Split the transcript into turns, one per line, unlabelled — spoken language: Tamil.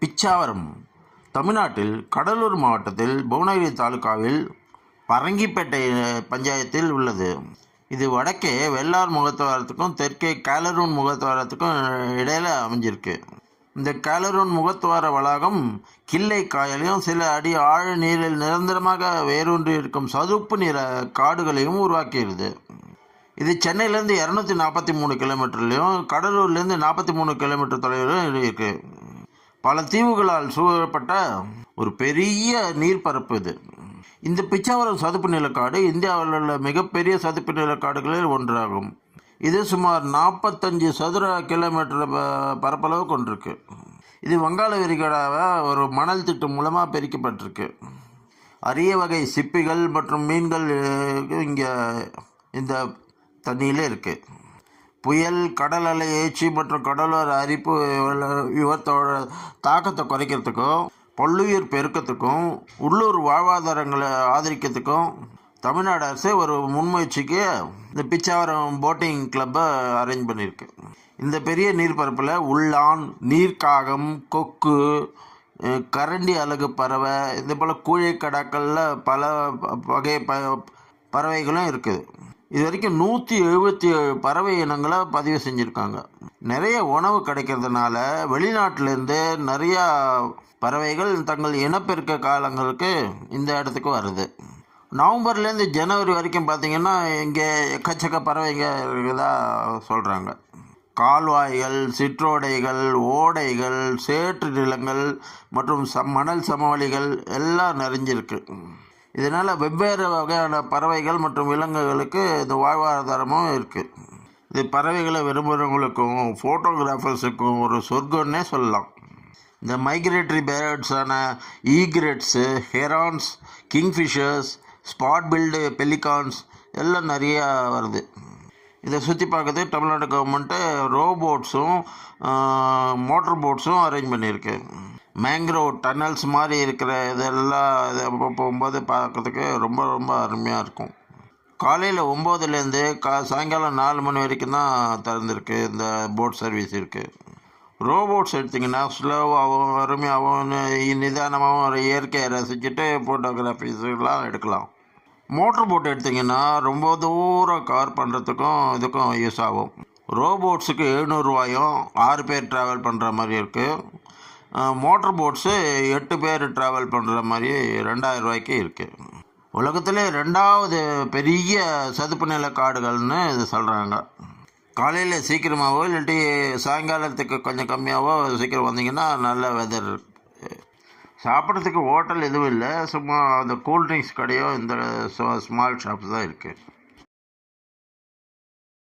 பிச்சாவரம் தமிழ்நாட்டில் கடலூர் மாவட்டத்தில் புவனகிரி தாலுகாவில் பரங்கிப்பேட்டை பஞ்சாயத்தில் உள்ளது. இது வடக்கே வெள்ளார் முகத்துவாரத்துக்கும் தெற்கே கேலரூன் முகத்துவாரத்துக்கும் இடையில் அமைஞ்சிருக்கு. இந்த கேலரூன் முகத்துவார வளாகம் கிள்ளை காயலையும் சில அடி ஆழ நீரில் நிரந்தரமாக வேரூன்றி இருக்கும் சதுப்பு நிற காடுகளையும் உருவாக்கியிருது. இது சென்னையிலேருந்து 243 கிலோமீட்டர்லையும் கடலூர்லேருந்து 43 கிலோமீட்டர் தொலைவிலும் இருக்குது. பல தீவுகளால் சூழப்பட்ட ஒரு பெரிய நீர்ப்பரப்பு இது. இந்த பிச்சாவரம் சதுப்பு நிலக்காடு இந்தியாவில் உள்ள மிகப்பெரிய சதுப்பு நிலக்காடுகளில் ஒன்றாகும். இது சுமார் 45 சதுர கிலோமீட்டர் பரப்பளவு கொண்டிருக்கு. இது வங்காள விரிகுடாவை ஒரு மணல் திட்டு மூலமாக பிரிக்கப்பட்டிருக்கு. அரிய வகை சிப்பிகள் மற்றும் மீன்கள் இங்கே இந்த தண்ணியில் இருக்குது. புயல், கடல் அலை ஏச்சி மற்றும் கடலோர அரிப்பு இவற்றோட தாக்கத்தை குறைக்கிறதுக்கும் பல்லுயிர் பெருக்கத்துக்கும் உள்ளூர் வாழ்வாதாரங்களை ஆதரிக்கிறதுக்கும் தமிழ்நாடு அரசு ஒரு முன்முயற்சிக்கு இந்த பிச்சாவரம் போட்டிங் கிளப்பை அரேஞ்ச் பண்ணியிருக்கு. இந்த பெரிய நீர்ப்பரப்பில் உள்ளான், நீர்க்காகம், கொக்கு, கரண்டி அலகு பறவை, இது போல் கூழைக்கடாக்களில் பல வகை பறவைகளும் இருக்குது. இது வரைக்கும் 177 பறவை இனங்களை பதிவு செஞ்சுருக்காங்க. நிறைய உணவு கிடைக்கிறதுனால வெளிநாட்டிலேருந்து நிறையா பறவைகள் தங்கள் இனப்பெருக்க காலங்களுக்கு இந்த இடத்துக்கு வருது. நவம்பர்லேருந்து ஜனவரி வரைக்கும் பார்த்திங்கன்னா இங்கே எக்கச்சக்க பறவைங்க இருக்குதா சொல்கிறாங்க. கால்வாய்கள், சிற்றோடைகள், ஓடைகள், சேற்று நிலங்கள் மற்றும் மணல் சமவெளிகள் எல்லாம் நிறைஞ்சிருக்கு. இதனால் வெவ்வேறு வகையான பறவைகள் மற்றும் விலங்குகளுக்கு இந்த வாழ்வாதாரமும் இருக்குது. இது பறவைகளை விரும்புகிறவங்களுக்கும் ஃபோட்டோகிராஃபர்ஸுக்கும் ஒரு சொர்க்கம்னே சொல்லலாம். இந்த மைக்ரேட்டரி பேர்ட்ஸான ஈக்ரெட்ஸு, ஹெரான்ஸ், கிங்ஃபிஷர்ஸ், ஸ்பாட் பில்டு பெலிகான்ஸ் எல்லாம் நிறையா வருது. இதை சுற்றி பார்க்குறது தமிழ்நாடு கவர்மெண்ட்டு ரோபோட்ஸும் மோட்டர் போட்ஸும் அரேஞ்ச் பண்ணியிருக்கு. மேங்க்ரோவ் டன்னல்ஸ் மாதிரி இருக்கிற இதெல்லாம் இதை போகும்போது பார்க்குறதுக்கு ரொம்ப ரொம்ப அருமையாக இருக்கும். காலையில் 9லேருந்து சாயங்காலம் 4 மணி வரைக்கும் தான் திறந்துருக்கு இந்த போட் சர்வீஸ் இருக்குது. ரோபோட்ஸ் எடுத்திங்கன்னா ஸ்லோவாகவும் அருமையாகவும் நிதானமாகவும் ஒரு இயற்கையை ரசிச்சுட்டு ஃபோட்டோகிராஃபிஸ்லாம் எடுக்கலாம். மோட்டர் போட் எடுத்திங்கன்னா ரொம்ப தூரம் கவர் பண்ணுறதுக்கும் இதுக்கும் யூஸ் ஆகும். ரோபோட்ஸுக்கு 700 ரூபாயும் 6 பேர் ட்ராவல் பண்ணுற மாதிரி இருக்குது. மோட்டர் போட்ஸு 8 பேர் ட்ராவல் பண்ணுற மாதிரி 2000 ரூபாய்க்கு இருக்குது. உலகத்திலே 2வது பெரிய சதுப்பு நில காடுகள்னு இது சொல்கிறாங்க. காலையில் சீக்கிரமாகவோ இல்லாட்டி சாயங்காலத்துக்கு கொஞ்சம் கம்மியாகவோ சீக்கிரம் வந்தீங்கன்னா நல்ல வெதர். சாப்பிட்றதுக்கு ஹோட்டல் எதுவும் இல்லை, சும்மா அந்த கூல்ட்ரிங்க்ஸ் கடையோ இந்த ஸ்மால் ஷாப்ஸ் தான் இருக்குது.